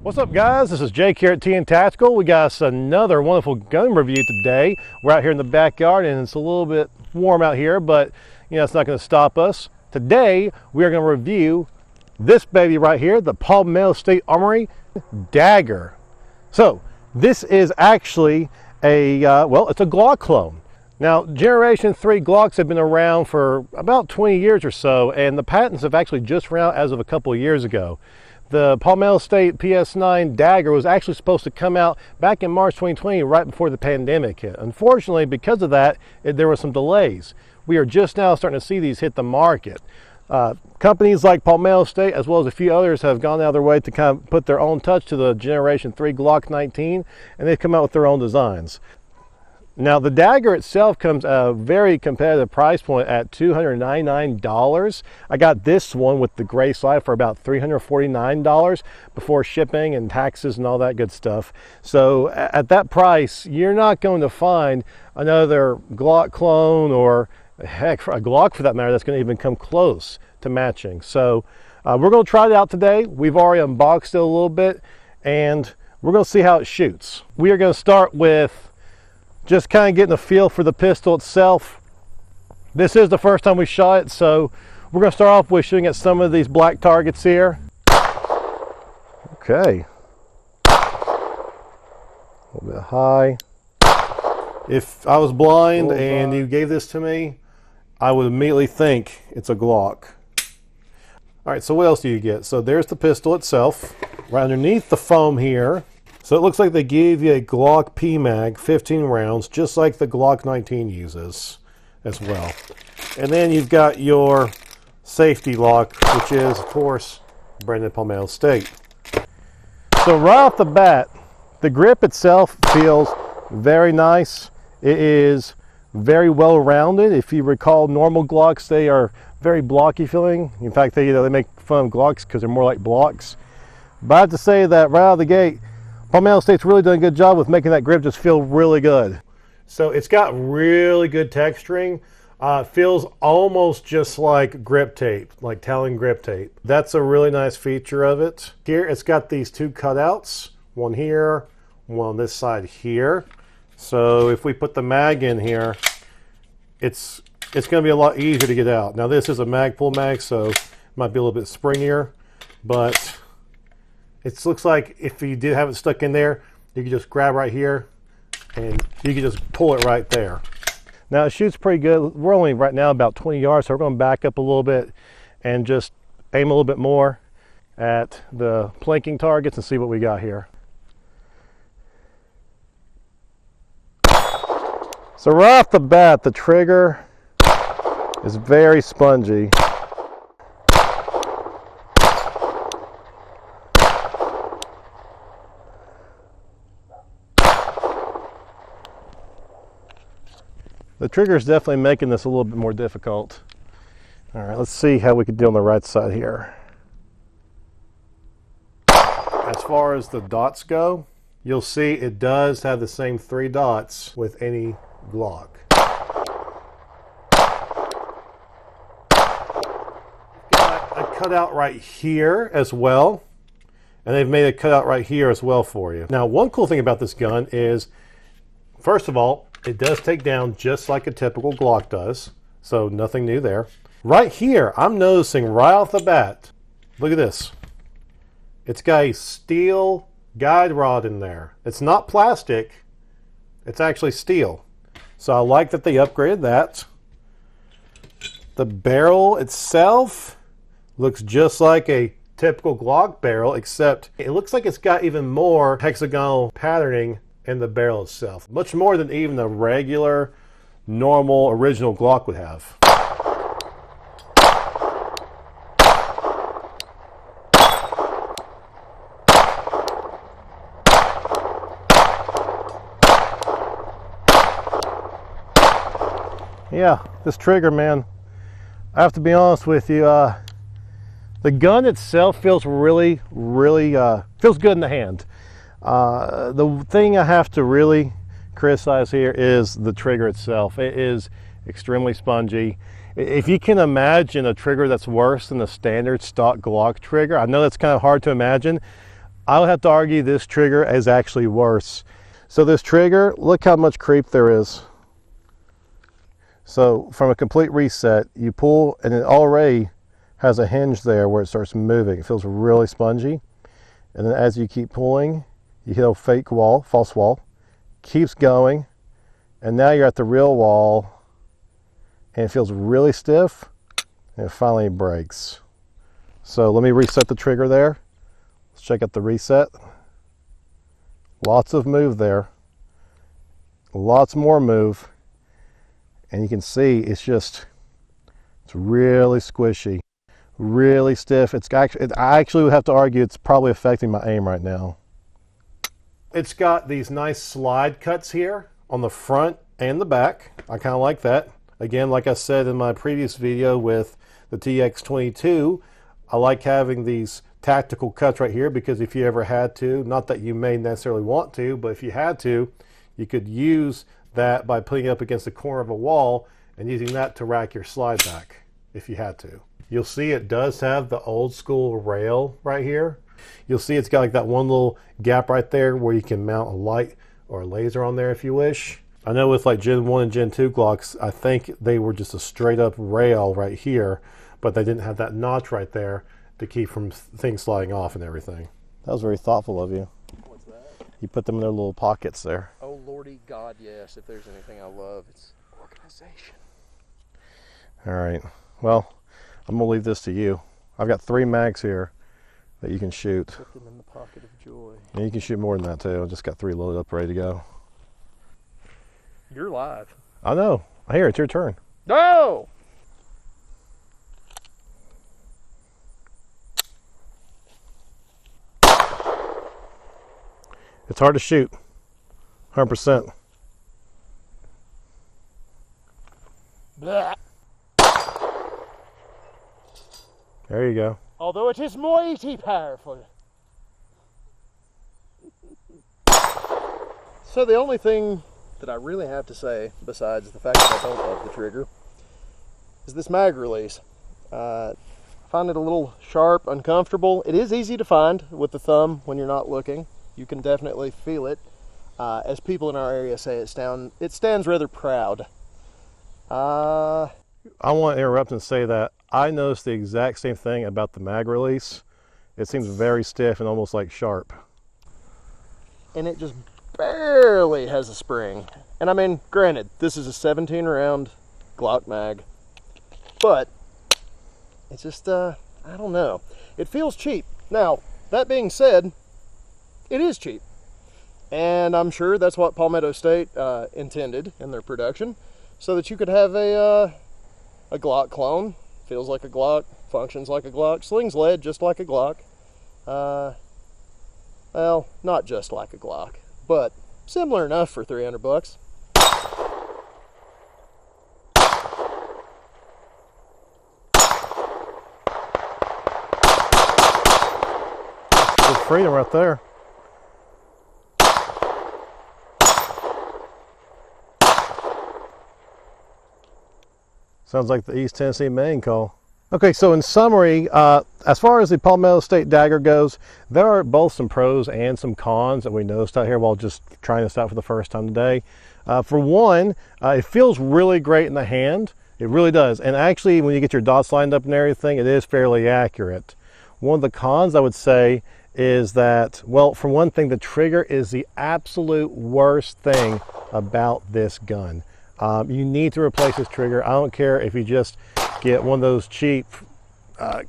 What's up, guys? This is Jake here at TN Tactical. We got us another wonderful gun review today. We're out here in the backyard and it's a little bit warm out here, but you know, it's not going to stop us. Today, we are going to review this baby right here, the Palmetto State Armory Dagger. So, this is actually a, it's a Glock clone. Now, Generation 3 Glocks have been around for about 20 years or so, and the patents have actually just run out as of a couple of years ago. The Palmetto State PS9 Dagger was actually supposed to come out back in March 2020, right before the pandemic hit. Unfortunately, because of that, there were some delays. We are just now starting to see these hit the market. Companies like Palmetto State, as well as a few others, have gone out of their way to kind of put their own touch to the Generation 3 Glock 19, and they've come out with their own designs. Now, the Dagger itself comes at a very competitive price point at $299. I got this one with the gray slide for about $349 before shipping and taxes and all that good stuff. So at that price, you're not going to find another Glock clone, or heck, a Glock for that matter, that's going to even come close to matching. So we're going to try it out today. We've already unboxed it a little bit, and we're going to see how it shoots. We are going to start with just kind of getting a feel for the pistol itself. This is the first time we shot it, so we're going to start off with shooting at some of these black targets here. Okay. A little bit high. If I was blind and you gave this to me, I would immediately think it's a Glock. All right, so what else do you get? So there's the pistol itself. Right underneath the foam here. So it looks like they gave you a Glock PMag, 15 rounds, just like the Glock 19 uses as well. And then you've got your safety lock, which is, of course, branded Palmetto State. So right off the bat, the grip itself feels very nice. It is very well rounded. If you recall, normal Glocks, they are very blocky feeling. In fact, they make fun of Glocks because they're more like blocks. But I have to say that right out of the gate, Palmetto State's really done a good job with making that grip just feel really good. So it's got really good texturing. Feels almost just like grip tape, like Talon grip tape. That's a really nice feature of it. Here it's got these two cutouts, one here, one on this side here. So if we put the mag in here, it's going to be a lot easier to get out. Now this is a Magpul mag, so it might be a little bit springier, but it looks like if you did have it stuck in there, you could just grab right here and you can just pull it right there. Now it shoots pretty good. We're only right now about 20 yards, so we're going to back up a little bit and just aim a little bit more at the planking targets and see what we got here. So right off the bat, the trigger is very spongy. The trigger is definitely making this a little bit more difficult. All right, let's see how we can do on the right side here. As far as the dots go, you'll see it does have the same 3 dots with any Glock. Got a cutout right here as well, and they've made a cutout right here as well for you. Now, one cool thing about this gun is, first of all, it does take down just like a typical Glock does, so nothing new there. Right here, I'm noticing right off the bat, look at this. It's got a steel guide rod in there. It's not plastic, it's actually steel. So I like that they upgraded that. The barrel itself looks just like a typical Glock barrel, except it looks like it's got even more hexagonal patterning in the barrel itself, much more than even a regular, normal, original Glock would have. Yeah, this trigger, man, I have to be honest with you, the gun itself feels really feels good in the hand. The thing I have to really criticize here is the trigger itself. It is extremely spongy. If you can imagine a trigger that's worse than the standard stock Glock trigger, I know that's kind of hard to imagine. I would have to argue this trigger is actually worse. So this trigger, look how much creep there is. So from a complete reset, you pull and it already has a hinge there where it starts moving. It feels really spongy. And then as you keep pulling, you hit a fake wall, false wall, keeps going. And now you're at the real wall and it feels really stiff and it finally breaks. So let me reset the trigger there. Let's check out the reset. Lots of move there. Lots more move. And you can see it's really squishy, really stiff. I actually would have to argue it's probably affecting my aim right now. It's got these nice slide cuts here on the front and the back. I kind of like that. Again, like I said in my previous video with the TX22, I like having these tactical cuts right here because if you ever had to, not that you may necessarily want to, but if you had to, you could use that by putting it up against the corner of a wall and using that to rack your slide back if you had to. You'll see it does have the old school rail right here. You'll see it's got like that one little gap right there where you can mount a light or a laser on there if you wish. I know with like Gen 1 and Gen 2 Glocks, I think they were just a straight up rail right here, but they didn't have that notch right there to keep from things sliding off and everything. That was very thoughtful of you. What's that? You put them in their little pockets there. Oh lordy God, yes. If there's anything I love, it's organization. All right. Well, I'm gonna leave this to you. I've got 3 mags here that you can shoot. Put them in the pocket of joy. And you can shoot more than that too. I just got 3 loaded up, ready to go. You're live. I know. Here, it's your turn. No! It's hard to shoot. 100%. Blah. There you go. Although it is mighty powerful. So the only thing that I really have to say, besides the fact that I don't love the trigger, is this mag release. I find it a little sharp, uncomfortable. It is easy to find with the thumb when you're not looking. You can definitely feel it. As people in our area say, it stands rather proud. I want to interrupt and say that I noticed the exact same thing about the mag release. It seems very stiff and almost like sharp. And it just barely has a spring. And I mean, granted, this is a 17 round Glock mag, but it's just, I don't know. It feels cheap. Now, that being said, it is cheap. And I'm sure that's what Palmetto State intended in their production, so that you could have a Glock clone. Feels like a Glock, functions like a Glock, slings lead just like a Glock. Well, not just like a Glock, but similar enough for 300 bucks. Good freedom right there. Sounds like the East Tennessee main call. Okay, so in summary, as far as the Palmetto State Dagger goes, there are both some pros and some cons that we noticed out here while just trying this out for the first time today. For one, it feels really great in the hand. It really does. And actually, when you get your dots lined up and everything, it is fairly accurate. One of the cons I would say is that, well, for one thing, the trigger is the absolute worst thing about this gun. You need to replace this trigger. I don't care if you just get one of those cheap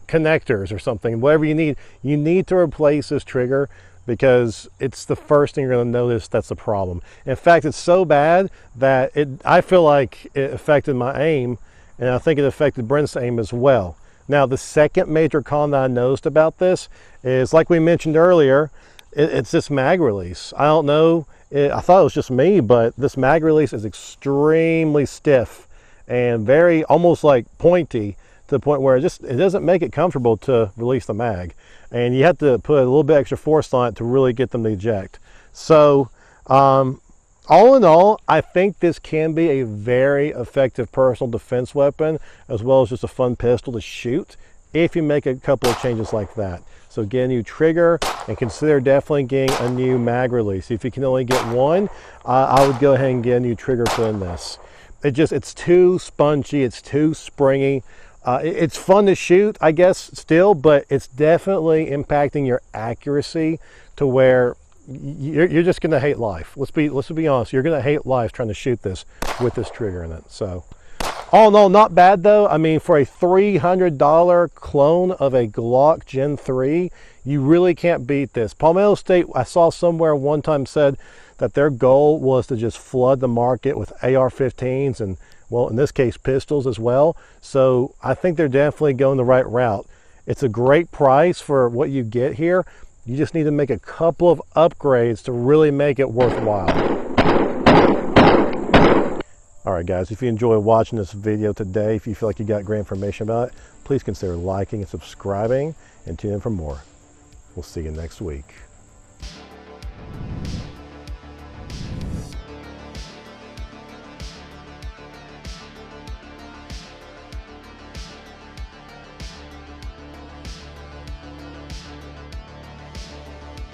connectors or something, whatever you need to replace this trigger because it's the first thing you're going to notice that's the problem. In fact, it's so bad that I feel like it affected my aim, and I think it affected Brent's aim as well. Now, the second major con that I noticed about this is, like we mentioned earlier, it's this mag release. I don't know, I thought it was just me, but this mag release is extremely stiff and very almost like pointy to the point where it doesn't make it comfortable to release the mag. And you have to put a little bit extra force on it to really get them to eject. So all in all, I think this can be a very effective personal defense weapon, as well as just a fun pistol to shoot if you make a couple of changes like that. So get a new trigger and consider definitely getting a new mag release. If you can only get one, I would go ahead and get a new trigger put in this. It's too spongy, it's too springy. It's fun to shoot, I guess, still, but it's definitely impacting your accuracy to where you're just gonna hate life. Let's be honest. You're gonna hate life trying to shoot this with this trigger in it. So, all in all, not bad though. I mean, for a $300 clone of a Glock Gen 3, you really can't beat this. Palmetto State, I saw somewhere one time said that their goal was to just flood the market with AR-15s and, well, in this case, pistols as well. So I think they're definitely going the right route. It's a great price for what you get here. You just need to make a couple of upgrades to really make it worthwhile. All right, guys, if you enjoyed watching this video today, if you feel like you got great information about it, please consider liking and subscribing and tune in for more. We'll see you next week.